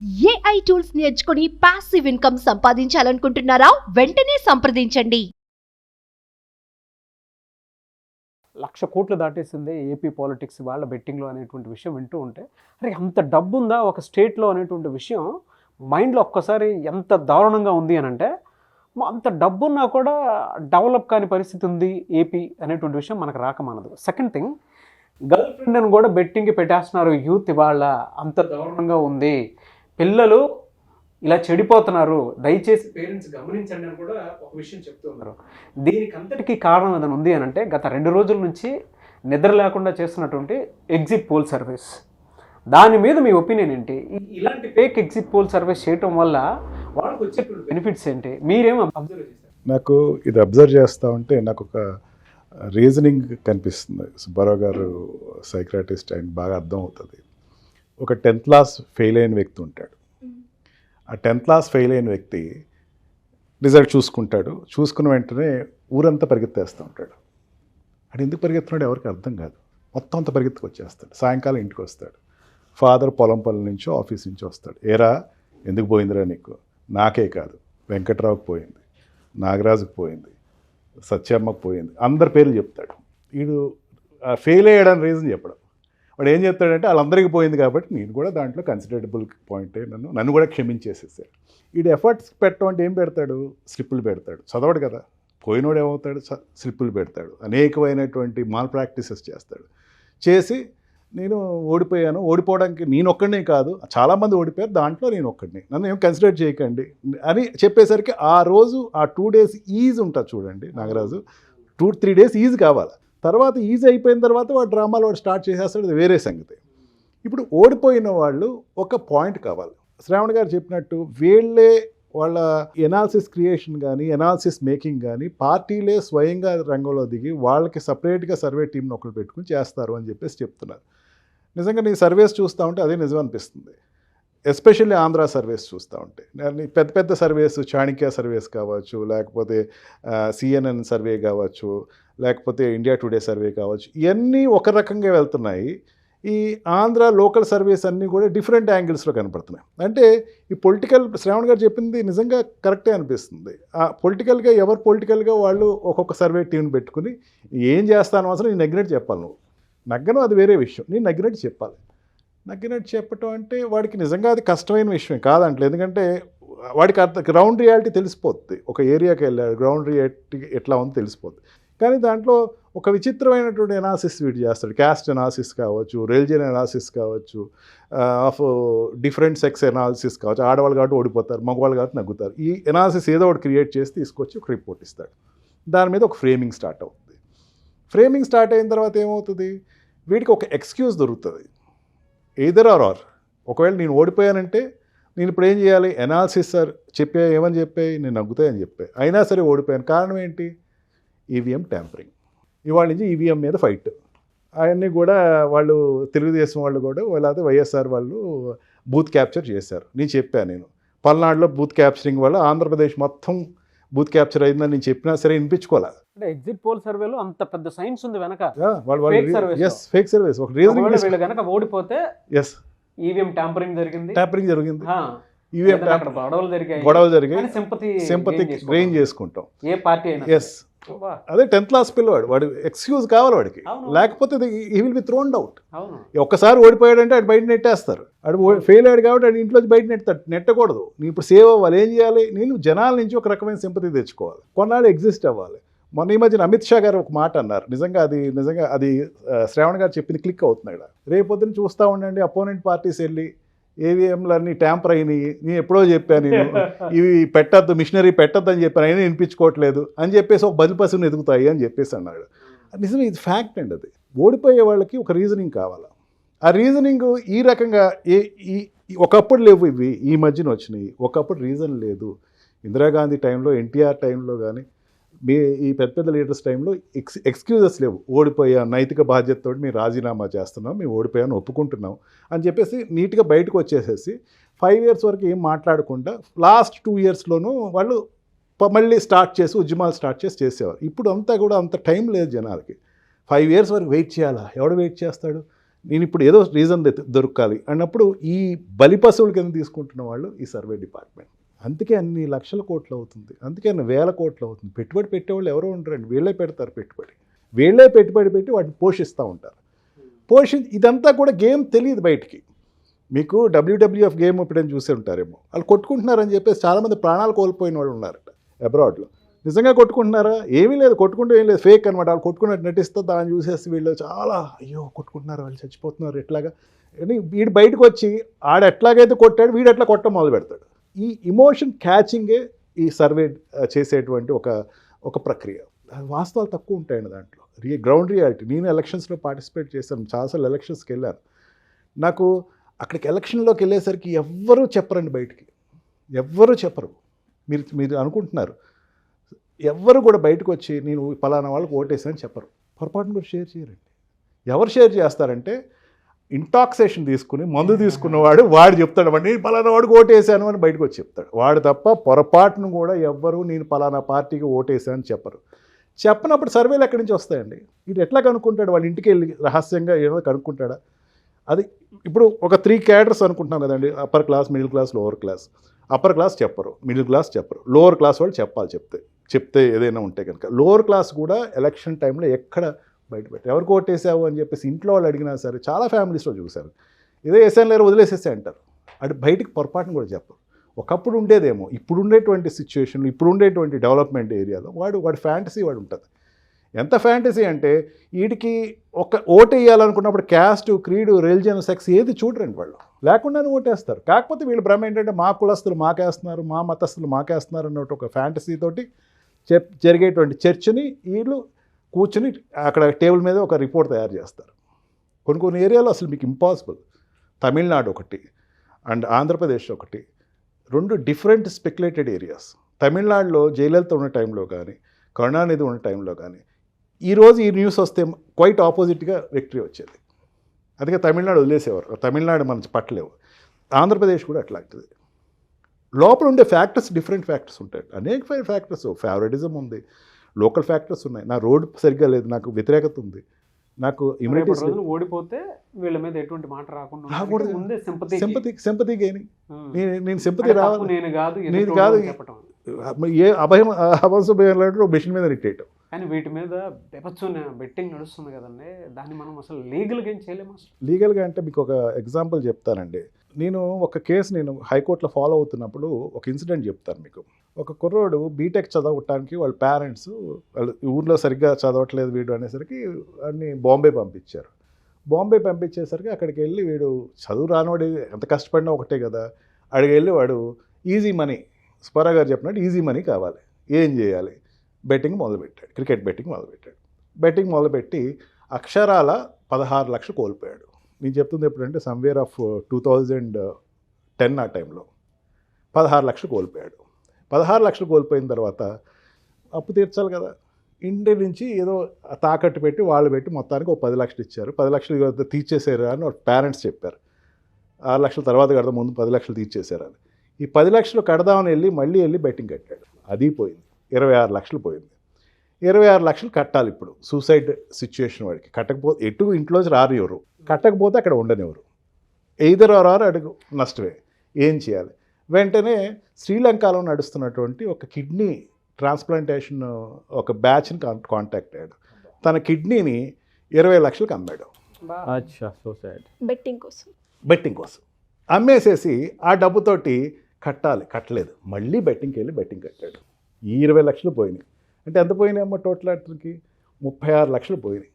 AI tools నేర్చుకుని passive income సంపాదించాలనుకుంటున్నారా? వెంటనే సంప్రదించండి. 1,00,00,000 దాటేసిందే ఏపీ పాలిటిక్స్ వాళ్ళ బెట్టింగ్లో అనేటువంటి విషయం వింటూ ఉంటే, అరే అంత డబ్బు ఉందా ఒక స్టేట్లో అనేటువంటి విషయం మైండ్లో ఒక్కసారి ఎంత దారుణంగా ఉంది అని అంటే, అంత డబ్బున్నా కూడా డెవలప్ కాని పరిస్థితి ఉంది ఏపీ అనేటువంటి విషయం మనకు రాకమానదు. సెకండ్ థింగ్, గర్ల్ ఫ్రెండ్ అని కూడా బెట్టింగ్కి పెట్టేస్తున్నారు యూత్. ఇవాళ అంత దారుణంగా ఉంది, పిల్లలు ఇలా చెడిపోతున్నారు, దయచేసి పేరెంట్స్ గమనించండి అని కూడా ఒక విషయం చెప్తున్నారు. దీనికి అంతటికీ కారణం ఏదైనా ఉంది అని అంటే, గత 2 రోజుల నుంచి నిద్ర లేకుండా చేస్తున్నటువంటి ఎగ్జిట్ పోల్ సర్వీస్. దాని మీద మీ ఒపీనియన్ ఏంటి? ఇలాంటి ఫేక్ ఎగ్జిట్ పోల్ సర్వీస్ చేయటం వల్ల వాళ్ళకి వచ్చేటువంటి బెనిఫిట్స్ ఏంటి? మీరేమో అబ్జర్వ్ చేశారు? నాకు ఇది అబ్జర్వ్ చేస్తూ ఉంటే నాకు ఒక రీజనింగ్ కనిపిస్తుంది. సుబ్బారావు గారు సైక్రాటిస్ట్, ఆయన బాగా అర్థం అవుతుంది. ఒక 10th క్లాస్ ఫెయిల్ అయిన వ్యక్తి ఉంటాడు. ఆ 10th క్లాస్ ఫెయిల్ అయిన వ్యక్తి రిజల్ట్ చూసుకుంటాడు. చూసుకున్న వెంటనే ఊరంతా పరిగెత్తేస్తూ ఉంటాడు. అది ఎందుకు పరిగెత్తున్నాడు ఎవరికి అర్థం కాదు. మొత్తం అంతా పరిగెత్తుకు వచ్చేస్తాడు. సాయంకాలం ఇంటికి వస్తాడు. ఫాదర్ పొలం నుంచో ఆఫీస్ నుంచి వస్తాడు. ఏరా ఎందుకు పోయిందిరా నీకు? నాకే కాదు, వెంకట్రావుకి పోయింది, నాగరాజుకు పోయింది, సత్యమ్మకు పోయింది, అందరి పేర్లు చెప్తాడు. వీడు ఫెయిల్ అయ్యాడని రీజన్ చెప్పడం. వాడు ఏం చెప్తాడంటే వాళ్ళందరికీ పోయింది కాబట్టి నేను కూడా దాంట్లో కన్సిడరబుల్ పాయింటే, నన్ను కూడా క్షమించేసేసాడు. వీడు ఎఫర్ట్స్ పెట్టడం అంటే ఏం పెడతాడు? స్లిప్పులు పెడతాడు. చదవడు కదా. పోయినోడు ఏమవుతాడు? స్లిప్పులు పెడతాడు. అనేకమైనటువంటి మాల్ ప్రాక్టీసెస్ చేస్తాడు. చేసి నేను ఓడిపోయాను, ఓడిపోవడానికి నేను ఒక్కడినే కాదు, చాలామంది ఓడిపోయారు, దాంట్లో నేను ఒక్కడిని, నన్ను ఏం కన్సిడర్ చేయకండి అని చెప్పేసరికి ఆ రోజు ఆ 2 days ఈజ్ ఉంటుంది చూడండి. నాగరాజు 2-3 days ఈజ్ కావాలి. తర్వాత ఈజీ అయిపోయిన తర్వాత వాడు డ్రామాలు వాడు స్టార్ట్ చేసేస్తాడు, అది వేరే సంగతి. ఇప్పుడు ఓడిపోయిన వాళ్ళు ఒక పాయింట్ కావాలి. శ్రావణ్ గారు చెప్పినట్టు వీళ్ళే వాళ్ళ ఎనాలిసిస్ క్రియేషన్ కానీ ఎనాలిసిస్ మేకింగ్ కానీ పార్టీలే స్వయంగా రంగంలో దిగి వాళ్ళకి సపరేట్గా సర్వే టీంని ఒకరు పెట్టుకుని చేస్తారు అని చెప్పేసి చెప్తున్నారు. నిజంగా నీ సర్వేస్ చూస్తూ ఉంటే అదే నిజం అనిపిస్తుంది. ఎస్పెషల్లీ ఆంధ్ర సర్వేస్ చూస్తూ ఉంటే, పెద్ద పెద్ద సర్వేస్, చాణక్య సర్వేస్ కావచ్చు, లేకపోతే CNN సర్వే కావచ్చు, లేకపోతే ఇండియా టుడే సర్వే కావచ్చు, ఇవన్నీ ఒక రకంగా వెళ్తున్నాయి. ఈ ఆంధ్ర లోకల్ సర్వేస్ అన్నీ కూడా డిఫరెంట్ యాంగిల్స్లో కనపడుతున్నాయి. అంటే ఈ పొలిటికల్, శ్రావణ్ గారు చెప్పింది నిజంగా కరెక్టే అనిపిస్తుంది. పొలిటికల్గా ఎవరు పొలిటికల్గా వాళ్ళు ఒక్కొక్క సర్వే టీంని పెట్టుకుని ఏం చేస్తాను అసలు నేను నగ్గినట్టు చెప్పాలి. నువ్వు నగ్గను అది వేరే విషయం, నేను నగ్గినట్టు చెప్పాలి. నగ్గినట్టు చెప్పటం అంటే వాడికి నిజంగా అది కష్టమైన విషయం కాదంటలేదు. ఎందుకంటే వాడికి గ్రౌండ్ రియాలిటీ తెలిసిపోద్ది. ఒక ఏరియాకి వెళ్ళాడు, గ్రౌండ్ రియాలిటీ ఎట్లా ఉందో తెలిసిపోద్ది. కానీ దాంట్లో ఒక విచిత్రమైనటువంటి ఎనాలిసిస్ వీటి చేస్తాడు. క్యాస్ట్ ఎనాలిసిస్ కావచ్చు, రిలిజియన్ ఎనాలిసిస్ కావచ్చు, ఆఫ్ డిఫరెంట్ సెక్స్ ఎనాలిసిస్ కావచ్చు. ఆడవాళ్ళు కాబట్టి ఓడిపోతారు, మగవాళ్ళు కాబట్టి నగ్గుతారు. ఈ ఎనాలిసిస్ ఏదో ఒకటి క్రియేట్ చేసి తీసుకొచ్చి ఒక రిపోర్ట్ ఇస్తాడు. దాని మీద ఒక ఫ్రేమింగ్ స్టార్ట్ అవుతుంది. ఫ్రేమింగ్ స్టార్ట్ అయిన తర్వాత ఏమవుతుంది? వీడికి ఒక ఎక్స్క్యూజ్ దొరుకుతుంది. Either are. ఒకవేళ నేను ఓడిపోయానంటే నేను ఇప్పుడు ఏం చేయాలి? ఎనాలిసిస్ సార్ ఏమని చెప్పాయి? నేను నగ్గుతాయని చెప్పాయి, అయినా సరే ఓడిపోయాను. కారణం ఏంటి? EVM tampering. ఇవాళ నుంచి ఈవీఎం మీద ఫైట్. అవన్నీ కూడా వాళ్ళు తెలుగుదేశం వాళ్ళు కూడా, లేకపోతే వైఎస్ఆర్ వాళ్ళు బూత్ క్యాప్చర్ చేశారు. నేను పల్నాడులో బూత్ క్యాప్చరింగ్ వల్ల ఆంధ్రప్రదేశ్ మొత్తం బూత్ క్యాప్చర్ అయిందని నేను చెప్పినా సరే వినిపించుకోవాలి. అంటే ఎగ్జిట్ పోల్ సర్వేలో అంత పెద్ద సైన్స్ ఉంది వెనక. ఫేక్ సర్వేస్ ఒక రీజన్ కనుక ఓడిపోతే ఈవీఎం ట్యాంపరింగ్ జరిగింది. ఈవీఎం గొడవలు జరిగాయి, సింపతి గెయిన్ చేసుకుంటాం ఏ పార్టీ అయినా. అదే 10th క్లాస్ పిల్లవాడు, వాడు ఎక్స్క్యూజ్ కావాలి వాడికి, లేకపోతే హీ విల్ బి థ్రోన్డ్ అవుట్. ఒక్కసారి ఓడిపోయాడంటే అటు బయట నెట్టేస్తారు. అటు ఫెయిల్ అయ్యాడు కాబట్టి అటు ఇంట్లో బయట నెట్టకూడదు. నేను ఇప్పుడు సేవ్ అవ్వాలి. ఏం చేయాలి? నేను జనాల నుంచి ఒక రకమైన సింపతి తెచ్చుకోవాలి, కొన్నాళ్ళు ఎగ్జిస్ట్ అవ్వాలి. మొన్న ఈ మధ్యన అమిత్ షా గారు ఒక మాట అన్నారు. నిజంగా అది శ్రావణ్ గారు చెప్పింది క్లిక్ అవుతున్నాయి. రేపొద్దున చూస్తూ ఉండండి, అపోనెంట్ పార్టీస్ వెళ్ళి ఏవిఎంలన్నీ ట్యాంపర్ అయినాయి, నేను ఎప్పుడో చెప్పాను, నేను ఇవి పెట్టద్దు, మిషనరీ పెట్టద్దు అని చెప్పాను, అయినా వినిపించుకోవట్లేదు అని చెప్పేసి ఒక బదిపసుని ఎదుగుతాయి అని చెప్పేసి అన్నాడు. నిజమే, ఇది ఫ్యాక్ట్ అండి. అది ఓడిపోయే వాళ్ళకి ఒక రీజనింగ్ కావాలి. ఆ రీజనింగ్ ఈ రకంగా ఒకప్పుడు లేవు, ఇవి ఈ మధ్యన వచ్చినాయి. ఒకప్పుడు రీజన్ లేదు. ఇందిరాగాంధీ టైంలో, ఎన్టీఆర్ టైంలో కానీ, ఈ పెద్ద పెద్ద లీడర్స్ టైంలో ఎక్స్క్యూజెస్ లేవు. ఓడిపోయా, నైతిక బాధ్యతతో మేము రాజీనామా చేస్తున్నాం, మేము ఓడిపోయాను ఒప్పుకుంటున్నాం అని చెప్పేసి నీట్గా బయటకు వచ్చేసేసి 5 years వరకు ఏం మాట్లాడకుండా లాస్ట్ 2 yearsలోనూ వాళ్ళు మళ్ళీ ఉద్యమాలు స్టార్ట్ చేసేవారు. ఇప్పుడు అంతా కూడా అంత టైం లేదు జనాలకి. 5 years వరకు వెయిట్ చేయాలా? ఎవడు వెయిట్ చేస్తాడు? నేను ఇప్పుడు ఏదో రీజన్ దొరకాలి అన్నప్పుడు ఈ బలిపశువుల కింద తీసుకుంటున్న వాళ్ళు ఈ సర్వే డిపార్ట్మెంట్. అందుకే అన్ని లక్షల కోట్లు అవుతుంది, అందుకే అన్ని వేల కోట్లు అవుతుంది. పెట్టుబడి పెట్టేవాళ్ళు ఎవరో ఉంటారండి, వీళ్ళే పెడతారు పెట్టుబడి, వీళ్ళే పెట్టుబడి పెట్టి వాటిని పోషిస్తూ ఉంటారు. ఇదంతా కూడా గేమ్ తెలియదు బయటికి. మీకు WWF గేమ్ ఎప్పుడైనా చూసే ఉంటారేమో, వాళ్ళు కొట్టుకుంటున్నారని చెప్పేసి చాలామంది ప్రాణాలు కోల్పోయిన వాళ్ళు ఉన్నారట అబ్రాడ్లో. నిజంగా కొట్టుకుంటున్నారా? ఏమీ లేదు, కొట్టుకుంటూ ఏం లేదు, ఫేక్ అనమాట. వాళ్ళు కొట్టుకున్నట్టు నటిస్తే దాన్ని చూసేసి వీళ్ళు చాలా అయ్యో కొట్టుకుంటున్నారు, వాళ్ళు చచ్చిపోతున్నారు ఎట్లాగా అని వీడు బయటకు వచ్చి ఆడ ఎట్లాగైతే కొట్టాడు వీడు ఎట్లా కొట్టడం మొదలు పెడతాడు. ఈ ఇమోషన్ క్యాచింగే ఈ సర్వే చేసేటువంటి ఒక ప్రక్రియ. వాస్తవాలు తక్కువ ఉంటాయండి దాంట్లో, గ్రౌండ్ రియాలిటీ. నేను ఎలక్షన్స్లో పార్టిసిపేట్ చేశాను, చాలాసార్లు ఎలక్షన్స్కి వెళ్ళాను. నాకు అక్కడికి ఎలక్షన్లోకి వెళ్ళేసరికి ఎవ్వరూ చెప్పరండి, బయటికి ఎవ్వరూ చెప్పరు. మీరు అనుకుంటున్నారు, ఎవ్వరు కూడా బయటకు వచ్చి నేను పలానా వాళ్ళకి ఓటేసానని చెప్పరు, పొరపాటును కూడా షేర్ చేయరండి. ఎవరు షేర్ చేస్తారంటే ఇంటాక్సేషన్ తీసుకుని మందు తీసుకున్నవాడు వాడు చెప్తాడు, వాడు నేను పలానా వాడికి ఓటేసాను అని బయటకు వచ్చి చెప్తాడు. వాడు తప్ప పొరపాటును కూడా ఎవ్వరు నేను పలానా పార్టీకి ఓటేసానని చెప్పరు. చెప్పనప్పుడు సర్వేలు ఎక్కడి నుంచి వస్తాయండి? వీడు ఎట్లా కనుక్కుంటాడు? వాళ్ళ ఇంటికి వెళ్ళి రహస్యంగా ఏదో కనుక్కుంటాడా? అది ఇప్పుడు ఒక 3 క్యాడర్స్ అనుకుంటున్నాం కదండి, upper class, middle class, lower class. Upper class చెప్పరు, మిడిల్ క్లాస్ చెప్పరు, లోవర్ క్లాస్ వాళ్ళు చెప్పాలి. చెప్తే ఏదైనా ఉంటే కనుక లోవర్ క్లాస్ కూడా ఎలక్షన్ టైంలో ఎక్కడ బయటపెట్టారు, ఎవరికి ఓటేసావు అని చెప్పేసి ఇంట్లో వాళ్ళు అడిగినా సరే చాలా ఫ్యామిలీస్లో చూశారు, ఏదో వేసాను లేరు వదిలేసేసే అంటారు. అది బయటికి పొరపాటును కూడా చెప్పరు. ఒకప్పుడు ఉండేదేమో, ఇప్పుడు ఉండేటువంటి సిచ్యువేషన్లో, ఇప్పుడు ఉండేటువంటి డెవలప్మెంట్ ఏరియాలో వాడి ఫ్యాంటసీ వాడు ఉంటుంది. ఎంత ఫ్యాంటసీ అంటే వీడికి ఒక ఓటు వేయాలనుకున్నప్పుడు క్యాస్ట్, క్రీడు, రిలిజన్, సెక్స్ ఏది చూడరండి వాళ్ళు, లేకుండానే ఓటేస్తారు. కాకపోతే వీళ్ళ భ్రమ ఏంటంటే మా కులస్తులు మాకేస్తున్నారు, మా మతస్థులు మాకేస్తున్నారు అన్నట్టు ఒక ఫ్యాంటసీతోటి జరిగేటువంటి చర్చని వీళ్ళు కూర్చుని అక్కడ టేబుల్ మీద ఒక రిపోర్ట్ తయారు చేస్తారు. కొన్ని ఏరియాలో అసలు మీకు ఇంపాసిబుల్. తమిళనాడు ఒకటి అండ్ ఆంధ్రప్రదేశ్ ఒకటి, 2 డిఫరెంట్ స్పెక్యులేటెడ్ ఏరియాస్. తమిళనాడులో జయలలిత ఉన్న టైంలో కానీ, కరుణానిధి ఉన్న టైంలో కానీ ఈరోజు ఈ న్యూస్ వస్తే క్వైట్ ఆపోజిట్గా విక్టరీ వచ్చేది. అందుకే తమిళనాడు వదిలేసేవారు, తమిళనాడు మన పట్టలేవు. ఆంధ్రప్రదేశ్ కూడా అట్లాంటిది. లోపల ఉండే ఫ్యాక్టర్స్ డిఫరెంట్ ఫ్యాక్టర్స్ ఉంటాయి, అనేక ఫ్యాక్టర్స్. ఫేవరెటిజం ఉంది, లోకల్ ఫ్యాక్టర్స్ ఉన్నాయి, నా రోడ్ సరిగ్గా లేదు, నాకు వ్యతిరేకత ఉంది, నాకు ఇమ్యూనిటీస్ ఓడిపోతే వీళ్ళ మీద ఎటువంటి మాట రాకుండా సింపతి గేని నేను సింపతి రావాలి, నేను కాదు చెప్పటం, ఏ అభయం మెషిన్ మీద రిట్టేయటం. కానీ వీటి మీద బెట్టింగ్ నడుస్తుంది కదండి, దాన్ని మనం అసలు లీగల్గా ఏం చేయలేము. అసలు లీగల్గా అంటే మీకు ఒక ఎగ్జాంపుల్ చెప్తానండి. నేను ఒక కేసు నేను హైకోర్టులో ఫాలో అవుతున్నప్పుడు ఒక ఇన్సిడెంట్ చెప్తాను మీకు. ఒక కుర్రోడు బీటెక్ చదవటానికి వాళ్ళ పేరెంట్స్ వాళ్ళు ఊర్లో సరిగ్గా చదవట్లేదు వీడు అనేసరికి వాడిని బాంబే పంపించారు. బాంబే పంపించేసరికి అక్కడికి వెళ్ళి వీడు చదువు రానివాడు ఎంత కష్టపడినా ఒకటే కదా, అక్కడికి వెళ్ళి వాడు ఈజీ మనీ, స్పరా గారు చెప్పినట్టు ఈజీ మనీ కావాలి, ఏం చేయాలి? బెట్టింగ్ మొదలుపెట్టాడు, క్రికెట్ బెట్టింగ్ మొదలుపెట్టాడు. బెట్టింగ్ మొదలుపెట్టి అక్షరాల 16 లక్షలు కోల్పోయాడు. నేను చెప్తుంది ఎప్పుడంటే సమ్వేర్ ఆఫ్ 2010 ఆ టైంలో 16 లక్షలు కోల్పోయాడు. 16 లక్షలు కోల్పోయిన తర్వాత అప్పు తీర్చాలి కదా, ఇంటి నుంచి ఏదో తాకట్టు పెట్టి వాళ్ళు పెట్టి మొత్తానికి ఒక 10 లక్షలు ఇచ్చారు. 10 లక్షలు తీర్చేసారు అని వాళ్ళ పేరెంట్స్ చెప్పారు. 6 లక్షల తర్వాత కడదాం, ముందు 10 లక్షలు తీర్చేశారు అని. ఈ 10 లక్షలు కడదామని వెళ్ళి బెట్టింగ్ కట్టాడు. అది పోయింది, 26 లక్షలు పోయింది. 26 లక్షలు కట్టాలి ఇప్పుడు, సూసైడ్ సిచ్యువేషన్ వాడికి. కట్టకపోతే ఎటు ఇంట్లోంచి రారు ఎవరు, కట్టకపోతే అక్కడ ఉండనివ్వరు, ఎయిదర్ ఆర్ అడుగు నష్టమే. ఏం చేయాలి? వెంటనే శ్రీలంకలో నడుస్తున్నటువంటి ఒక కిడ్నీ ట్రాన్స్ప్లాంటేషన్ ఒక బ్యాచ్ని కాంటాక్ట్ అయ్యాడు. తన కిడ్నీని 20 లక్షలకు అమ్మాడు బెట్టింగ్ కోసం. అమ్మేసేసి ఆ డబ్బుతోటి కట్టలేదు, మళ్ళీ బెట్టింగ్కి వెళ్ళి బెట్టింగ్ కట్టాడు. ఈ 20 లక్షలు పోయినాయి. అంటే ఎంత పోయినాయమ్మా టోటల్ అతనికి? 36 లక్షలు పోయినాయి.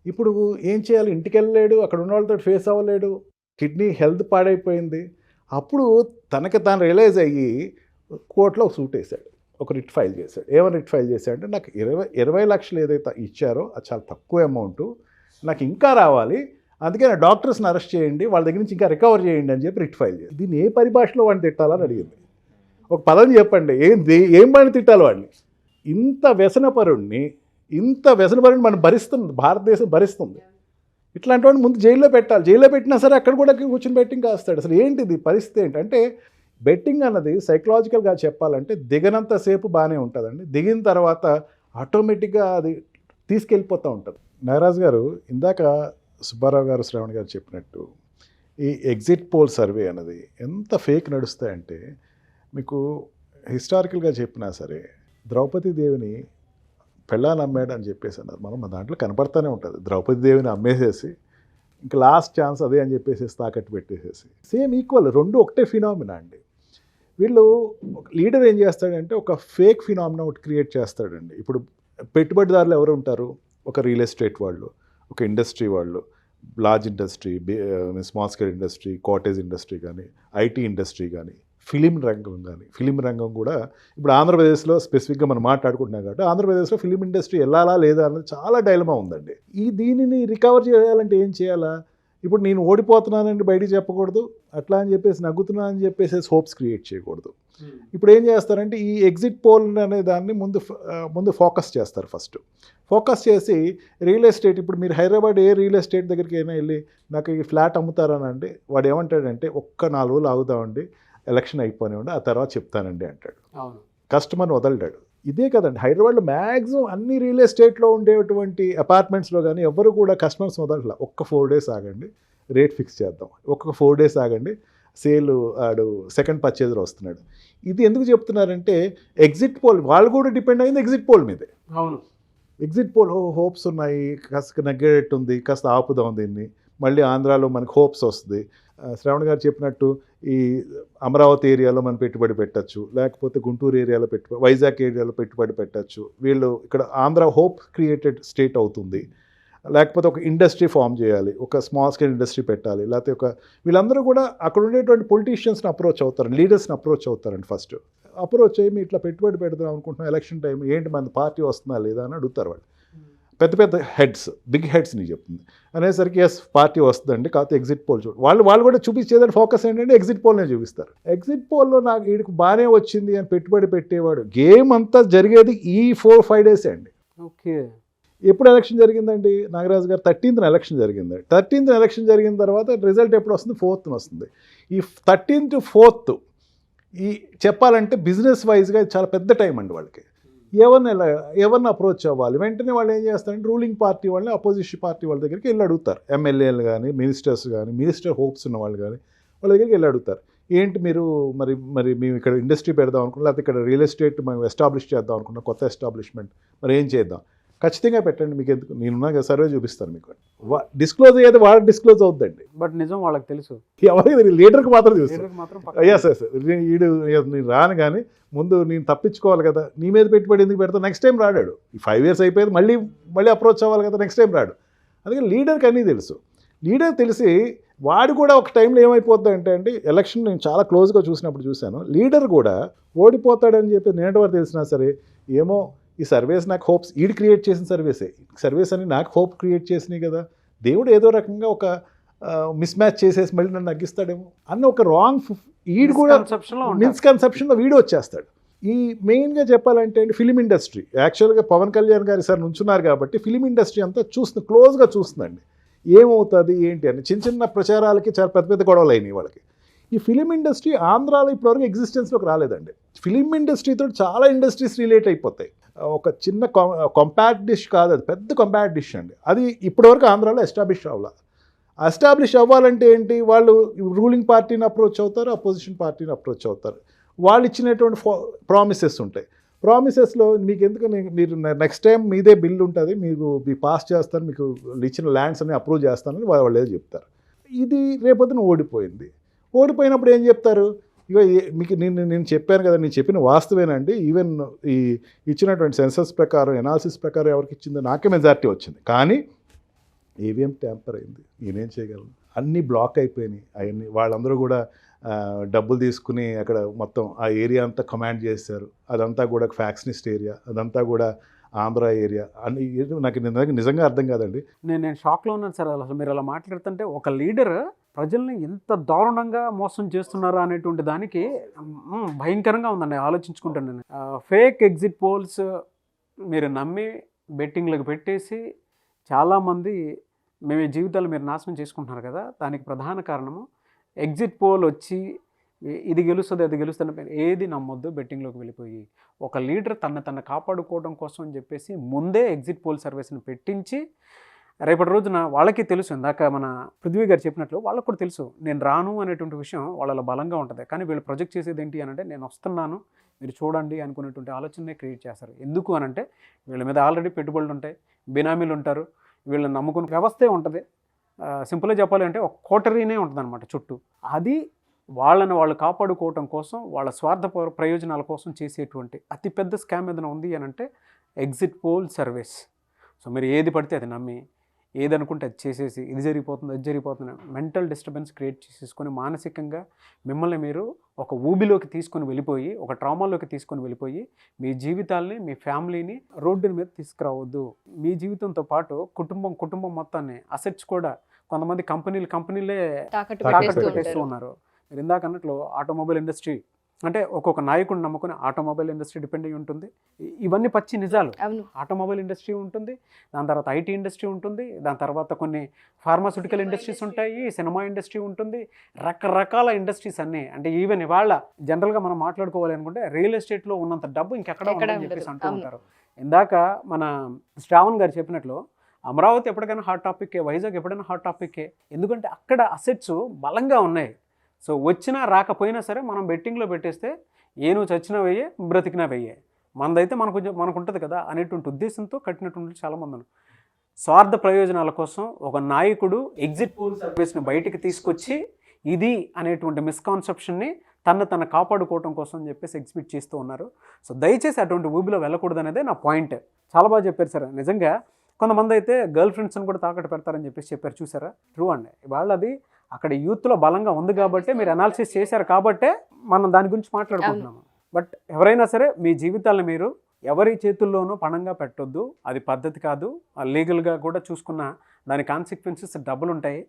ఇప్పుడు ఏం చేయాలి? ఇంటికి వెళ్ళలేడు, అక్కడ ఉన్న వాళ్ళతో ఫేస్ అవ్వలేడు, కిడ్నీ హెల్త్ పాడైపోయింది. అప్పుడు తనకి తాను రియలైజ్ అయ్యి కోర్టులో ఒక సూట్ వేశాడు, ఒక రిట్ ఫైల్ చేశాడు. ఏమైనా రిట్ ఫైల్ చేశాడంటే నాకు 20 లక్షలు ఏదైతే ఇచ్చారో అది చాలా తక్కువ అమౌంట్, నాకు ఇంకా రావాలి, అందుకే నా డాక్టర్స్ని అరెస్ట్ చేయండి, వాళ్ళ దగ్గర నుంచి ఇంకా రికవర్ చేయండి అని చెప్పి రిట్ ఫైల్ చేయాలి. దీన్ని ఏ పరిభాషలో వాడిని తిట్టాలని అడిగింది. ఒక పదం చెప్పండి, ఏం పని తిట్టాలి వాడిని? ఇంత వ్యసనపరుణ్ణి మనం భరిస్తుంది, భారతదేశం భరిస్తుంది. ఇట్లాంటి వాడిని ముందు జైల్లో పెట్టాలి. జైల్లో పెట్టినా సరే అక్కడ కూడా కూర్చొని బెట్టింగ్ కాస్తాడు. అసలు ఏంటిది పరిస్థితి ఏంటంటే, బెట్టింగ్ అన్నది సైకలాజికల్గా చెప్పాలంటే దిగనంతసేపు బాగానే ఉంటుందండి, దిగిన తర్వాత ఆటోమేటిక్గా అది తీసుకెళ్ళిపోతూ ఉంటుంది. నాగరాజు గారు ఇందాక సుబ్బారావు గారు, శ్రవణ్ గారు చెప్పినట్టు ఈ ఎగ్జిట్ పోల్ సర్వే అన్నది ఎంత ఫేక్ నడుస్తాయంటే, మీకు హిస్టారికల్గా చెప్పినా సరే ద్రౌపది దేవిని పెళ్ళాన్ని అమ్మాడు అని చెప్పేసి అన్నారు. మన దాంట్లో కనపడతానే ఉంటుంది. ద్రౌపది దేవిని అమ్మేసేసి ఇంకా లాస్ట్ ఛాన్స్ అదే అని చెప్పేసి తాకట్టు పెట్టేసేసి సేమ్ ఈక్వల్, రెండు ఒకటే ఫినామినా అండి. వీళ్ళు లీడర్ ఏం చేస్తాడంటే ఒక ఫేక్ ఫినామినా ఒకటి క్రియేట్ చేస్తాడండి. ఇప్పుడు పెట్టుబడిదారులు ఎవరు ఉంటారు? ఒక రియల్ ఎస్టేట్ వాళ్ళు, ఒక ఇండస్ట్రీ వాళ్ళు, large industry, small scale industry, cottage industry కానీ, ఐటీ ఇండస్ట్రీ కానీ, ఫిలిం రంగం కూడా ఇప్పుడు ఆంధ్రప్రదేశ్లో స్పెసిఫిక్గా మనం మాట్లాడుకుంటున్నాం కాబట్టి ఆంధ్రప్రదేశ్లో ఫిలిం ఇండస్ట్రీ వెళ్ళాలా లేదా అన్నది చాలా డైలమా ఉందండి. దీనిని రికవర్ చేయాలంటే ఏం చేయాలా? ఇప్పుడు నేను ఓడిపోతున్నానండి బయటికి చెప్పకూడదు, అట్లా అని చెప్పేసి నగ్గుతున్నాను అని చెప్పేసి హోప్స్ క్రియేట్ చేయకూడదు. ఇప్పుడు ఏం చేస్తారంటే ఈ ఎగ్జిట్ పోల్ అనే దాన్ని ముందు ఫోకస్ చేస్తారు. ఫోకస్ చేసి రియల్ ఎస్టేట్, ఇప్పుడు మీరు హైదరాబాద్ ఏ రియల్ ఎస్టేట్ దగ్గరికి అయినా వెళ్ళి నాకు ఈ ఫ్లాట్ అమ్ముతారని అంటే వాడు ఏమంటాడంటే ఒక్క 4 రోజులు ఆగుదామండి, ఎలక్షన్ అయిపోయినాయండి, ఆ తర్వాత చెప్తానండి అంటాడు. కస్టమర్ని వదలడాడు. ఇదే కదండి హైదరాబాద్లో మ్యాక్సిమం అన్ని రియల్ ఎస్టేట్లో ఉండేటువంటి అపార్ట్మెంట్స్లో కానీ ఎవరు కూడా కస్టమర్స్ వదలట్లా. ఒక్క 4 days ఆగండి, రేట్ ఫిక్స్ చేద్దాం, ఒక్క 4 days ఆగండి, సేల్ ఆడు సెకండ్ పర్చేజర్ వస్తున్నాడు. ఇది ఎందుకు చెప్తున్నారంటే ఎగ్జిట్ పోల్ వాళ్ళు కూడా డిపెండ్ అయింది ఎగ్జిట్ పోల్ మీదే. అవును, ఎగ్జిట్ పోల్ హోప్స్ ఉన్నాయి, కాస్త నగ్గేటట్టు ఉంది, కాస్త ఆపుదాం దీన్ని, మళ్ళీ ఆంధ్రాలో మనకు హోప్స్ వస్తుంది. శ్రవణ్ గారు చెప్పినట్టు ఈ అమరావతి ఏరియాలో మనం పెట్టుబడి పెట్టచ్చు, లేకపోతే గుంటూరు ఏరియాలో వైజాగ్ ఏరియాలో పెట్టుబడి పెట్టచ్చు. వీళ్ళు ఇక్కడ ఆంధ్ర హోప్ క్రియేటెడ్ స్టేట్ అవుతుంది. లేకపోతే ఒక ఇండస్ట్రీ ఫామ్ చేయాలి, ఒక స్మాల్ స్కేల్ ఇండస్ట్రీ పెట్టాలి, లేకపోతే వీళ్ళందరూ కూడా అక్కడ ఉండేటువంటి పొలిటీషియన్స్ని అప్రోచ్ అవుతారు, లీడర్స్ని అప్రోచ్ అవుతారండి. ఫస్ట్ అప్రోచ్ అయ్యి మీ ఇట్లా పెట్టుబడి పెడదాం అనుకుంటున్నాం, ఎలక్షన్ టైం ఏంటి మన పార్టీ వస్తుందా లేదా అని అడుగుతారు. వాళ్ళు పెద్ద హెడ్స్, బిగ్ హెడ్స్ నీకు చెప్తుంది అనేసరికి ఎస్ పార్టీ వస్తుందండి, కాకపోతే ఎగ్జిట్ పోల్ చూడు. వాళ్ళు కూడా చూపించేదని ఫోకస్ ఏంటంటే ఎగ్జిట్ పోల్నే చూపిస్తారు. ఎగ్జిట్ పోల్లో నాకు వీడికి బాగానే వచ్చింది అని పెట్టుబడి పెట్టేవాడు. గేమ్ అంతా జరిగేది ఈ 4-5 days అండి. ఓకే, ఎప్పుడు ఎలక్షన్ జరిగిందండి? నాగరాజు గారు 13th ఎలక్షన్ జరిగింది. 13th ఎలక్షన్ జరిగిన తర్వాత రిజల్ట్ ఎప్పుడు వస్తుంది? 4th వస్తుంది. ఈ 13th to 4th ఈ చెప్పాలంటే బిజినెస్ వైజ్గా చాలా పెద్ద టైం అండి వాళ్ళకి. ఎవరిని అప్రోచ్ అవ్వాలి? వెంటనే వాళ్ళు ఏం చేస్తారంటే రూలింగ్ పార్టీ వాళ్ళని, అపోజిషన్ పార్టీ వాళ్ళ దగ్గరికి వెళ్ళి అడుగుతారు. ఎమ్మెల్యేలు కానీ, మినిస్టర్స్ కానీ, మినిస్టర్ హోప్స్ ఉన్న వాళ్ళు కానీ వాళ్ళ దగ్గరికి వెళ్ళి అడుగుతారు. ఏంటి మీరు మరి మేము ఇక్కడ ఇండస్ట్రీ పెడదాం అనుకున్నాం, లేకపోతే ఇక్కడ రియల్ ఎస్టేట్ మేము ఎస్టాబ్లిష్ చేద్దాం అనుకున్నాం, కొత్త ఎస్టాబ్లిష్మెంట్, మరి ఏం చేద్దాం? ఖచ్చితంగా పెట్టండి, మీకు ఎందుకు నేనున్నా సర్వే చూపిస్తాను మీకు. డిస్క్లోజ్ అయ్యేది వాళ్ళకి డిస్క్లోజ్ అవుతుందండి, బట్ నిజం వాళ్ళకి తెలుసు, ఎవరికి లీడర్కి మాత్రం తెలుసు. మాత్రం ఎస్ వీడు నేను రాను కానీ ముందు నేను తప్పించుకోవాలి కదా, నీ మీద పెట్టుబడి ఎందుకు పెడతా, నెక్స్ట్ టైం రాడాడు. ఈ 5 years అయిపోయింది, మళ్ళీ అప్రోచ్ అవ్వాలి కదా, నెక్స్ట్ టైం రాడు. అందుకని లీడర్కి అన్నీ తెలుసు. లీడర్ తెలిసి వాడు కూడా ఒక టైంలో ఏమైపోద్ది అంటే ఎలక్షన్ నేను చాలా క్లోజ్గా చూశాను, లీడర్ కూడా ఓడిపోతాడని చెప్పి నేటి వరకు తెలిసినా సరే ఏమో ఈ సర్వేస్ నాకు హోప్స్, ఈడు క్రియేట్ చేసిన సర్వేస్ అని నాకు హోప్ క్రియేట్ చేసినాయి కదా, దేవుడు ఏదో రకంగా ఒక మిస్ మ్యాచ్ చేసేసి మళ్ళీ నన్ను నగ్గిస్తాడేమో అన్న ఒక రాంగ్ ఈడు కూడా మిస్కన్సెప్షన్లో వీడు వచ్చేస్తాడు. ఈ మెయిన్గా చెప్పాలంటే ఫిలిం ఇండస్ట్రీ యాక్చువల్గా పవన్ కళ్యాణ్ గారి సార్ నుంచున్నారు కాబట్టి ఫిలిం ఇండస్ట్రీ అంతా క్లోజ్గా చూస్తుందండి ఏమవుతుంది ఏంటి అని. చిన్న ప్రచారాలకి చాలా పెద్ద గొడవలు అయినాయి వాళ్ళకి. ఈ ఫిలిం ఇండస్ట్రీ ఆంధ్రాలో ఇప్పటివరకు ఎగ్జిస్టెన్స్లోకి రాలేదండి. ఫిలిం ఇండస్ట్రీతో చాలా ఇండస్ట్రీస్ రిలేట్ అయిపోతాయి. ఒక చిన్న కంపాక్ట్ డిష్ కాదు, అది పెద్ద కంపాక్ట్ డిష్ అండి. అది ఇప్పటివరకు ఆంధ్రాలో ఎస్టాబ్లిష్ అవ్వాలంటే ఏంటి, వాళ్ళు రూలింగ్ పార్టీని అప్రోచ్ అవుతారు, అపోజిషన్ పార్టీని అప్రోచ్ అవుతారు. వాళ్ళు ఇచ్చినటువంటి ప్రామిసెస్ ఉంటాయి. ప్రామిసెస్లో మీకు ఎందుకని మీరు నెక్స్ట్ టైం మీదే బిల్ ఉంటుంది, మీకు పాస్ చేస్తాను, మీకు ఇచ్చిన ల్యాండ్స్ అన్ని అప్రూవ్ చేస్తానని వాళ్ళు ఏదో చెప్తారు. ఇది రేపొద్దున ఓడిపోయినప్పుడు ఏం చెప్తారు, ఇక మీకు నేను చెప్పాను కదా, నేను చెప్పిన వాస్తవేనండి, ఈవెన్ ఈ ఇచ్చినటువంటి సెన్సస్ ప్రకారం ఎనాలిసిస్ ప్రకారం ఎవరికి ఇచ్చిందో నాకే మెజారిటీ వచ్చింది, కానీ ఈవీఎం ట్యాంపర్ అయింది, నేనేం చేయగలను, అన్నీ బ్లాక్ అయిపోయినాయి. అవన్నీ వాళ్ళందరూ కూడా డబ్బులు తీసుకుని అక్కడ మొత్తం ఆ ఏరియా అంతా కమాండ్ చేశారు. అదంతా కూడా ఫ్యాక్షనిస్ట్ ఏరియా, అదంతా కూడా ఆంధ్ర ఏరియా అని నాకు నిజంగా అర్థం కాదండి. నేను షాక్లో ఉన్నాను సార్. అసలు మీరు అలా మాట్లాడుతుంటే ఒక లీడర్ ప్రజల్ని ఎంత దారుణంగా మోసం చేస్తున్నారా అనేటువంటి దానికి భయంకరంగా ఉందండి ఆలోచించుకుంటాను నేను. ఫేక్ ఎగ్జిట్ పోల్స్ మీరు నమ్మి బెట్టింగ్లకు పెట్టేసి చాలామంది మేము జీవితాలు మీరు నాశనం చేసుకుంటున్నారు కదా. దానికి ప్రధాన కారణము ఎగ్జిట్ పోల్ వచ్చి ఇది గెలుస్తుంది అది గెలుస్తుంది ఏది నమ్మొద్దు. బెట్టింగ్లోకి వెళ్ళిపోయి ఒక లీడర్ తను కాపాడుకోవడం కోసం అని చెప్పేసి ముందే ఎగ్జిట్ పోల్ సర్వీస్ని పెట్టించి రేపటి రోజున వాళ్ళకి తెలుసు, ఇందాక మన పృథ్వీ గారు చెప్పినట్లు వాళ్ళకి కూడా తెలుసు నేను రాను అనేటువంటి విషయం వాళ్ళలో బలంగా ఉంటుంది. కానీ వీళ్ళు ప్రొజెక్ట్ చేసేది ఏంటి అని అంటే నేను వస్తున్నాను మీరు చూడండి అనుకునేటువంటి ఆలోచననే క్రియేట్ చేస్తారు. ఎందుకు అని అంటే వీళ్ళ మీద ఆల్రెడీ పెట్టుబడులు ఉంటాయి, బినామీలు ఉంటారు, వీళ్ళని నమ్ముకున్న వ్యవస్థే ఉంటుంది. సింపుల్గా చెప్పాలి అంటే ఒక కోటరీనే ఉంటుంది అనమాట చుట్టూ. అది వాళ్ళని వాళ్ళు కాపాడుకోవటం కోసం, వాళ్ళ స్వార్థ ప్రయోజనాల కోసం చేసేటువంటి అతిపెద్ద స్కామ్ ఏదైనా ఉంది అని అంటే ఎగ్జిట్ పోల్ సర్వీస్. సో మీరు ఏది పడితే అది నమ్మి ఏదనుకుంటే అది చేసేసి ఇది జరిగిపోతుంది అది జరిగిపోతుంది మెంటల్ డిస్టర్బెన్స్ క్రియేట్ చేసేసుకొని మానసికంగా మిమ్మల్ని మీరు ఒక ఊబిలోకి తీసుకొని వెళ్ళిపోయి, ఒక ట్రామాలోకి తీసుకొని వెళ్ళిపోయి మీ జీవితాల్ని, మీ ఫ్యామిలీని రోడ్డు మీద తీసుకురావద్దు. మీ జీవితంతో పాటు కుటుంబం మొత్తాన్ని, అసెట్స్ కూడా కొంతమంది కంపెనీలే తాకట్టు పెట్టేస్తూ ఉన్నారు. మీరు ఇందాక అన్నట్లు ఆటోమొబైల్ ఇండస్ట్రీ అంటే ఒక్కొక్క నాయకుడిని నమ్ముకుని ఆటోమొబైల్ ఇండస్ట్రీ డిపెండ్ అయ్యి ఉంటుంది. ఇవన్నీ పచ్చి నిజాలు. ఆటోమొబైల్ ఇండస్ట్రీ ఉంటుంది, దాని తర్వాత ఐటీ ఇండస్ట్రీ ఉంటుంది, దాని తర్వాత కొన్ని ఫార్మాస్యూటికల్ ఇండస్ట్రీస్ ఉంటాయి, సినిమా ఇండస్ట్రీ ఉంటుంది, రకరకాల ఇండస్ట్రీస్ అన్నీ. అంటే ఈవెన్ ఇవాళ జనరల్గా మనం మాట్లాడుకోవాలి అనుకుంటే రియల్ ఎస్టేట్లో ఉన్నంత డబ్బు ఇంకెక్కడ ఉందని చెప్పేసి అంటూ ఉంటారు. ఇందాక మన శ్రావణ్ గారు చెప్పినట్లు అమరావతి ఎప్పటికైనా హాట్ టాపిక్కే, వైజాగ్ ఎప్పుడైనా హాట్ టాపిక్కే. ఎందుకంటే అక్కడ అసెట్స్ బలంగా ఉన్నాయి. సో వచ్చినా రాకపోయినా సరే మనం బెట్టింగ్లో పెట్టేస్తే నువ్వు చచ్చినా వెయ్యే, బ్రతికినా వెయ్యే, మనదైతే మనకు ఉంటుంది కదా అనేటువంటి ఉద్దేశంతో కట్టినటువంటి చాలామంది ఉన్నారు. స్వార్థ ప్రయోజనాల కోసం ఒక నాయకుడు ఎగ్జిట్ పోల్ సర్వీస్ని బయటికి తీసుకొచ్చి ఇది అనేటువంటి మిస్కాన్సెప్షన్ని తన కాపాడుకోవటం కోసం అని చెప్పేసి ఎగ్జిబిట్ చేస్తూ ఉన్నారు. సో దయచేసి అటువంటి ఊబిలో వెళ్ళకూడదు అనేదే నా పాయింట్. చాలా బాగా చెప్పారు సార్. నిజంగా కొంతమంది అయితే గర్ల్ ఫ్రెండ్స్ని కూడా తాకట్టు పెడతారని చెప్పేసి చెప్పారు, చూసారా? ట్రూ అండి. వాళ్ళది అక్కడ యూత్లో బలంగా ఉంది కాబట్టి మీరు అనాలిసిస్ చేశారు కాబట్టే మనం దాని గురించి మాట్లాడుకుంటున్నాము. బట్ ఎవరైనా సరే మీ జీవితాలను మీరు ఎవరి చేతుల్లోనూ పణంగా పెట్టొద్దు. అది పద్ధతి కాదు. లీగల్గా కూడా చూసుకున్న దాని కాన్సిక్వెన్సెస్ డబ్బులు ఉంటాయి.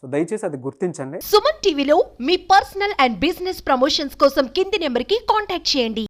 సో దయచేసి అది గుర్తించండి. సుమన్ టీవీలో మీ పర్సనల్ అండ్ బిజినెస్ ప్రమోషన్స్ కోసం కింది నెంబర్కి కాంటాక్ట్ చేయండి.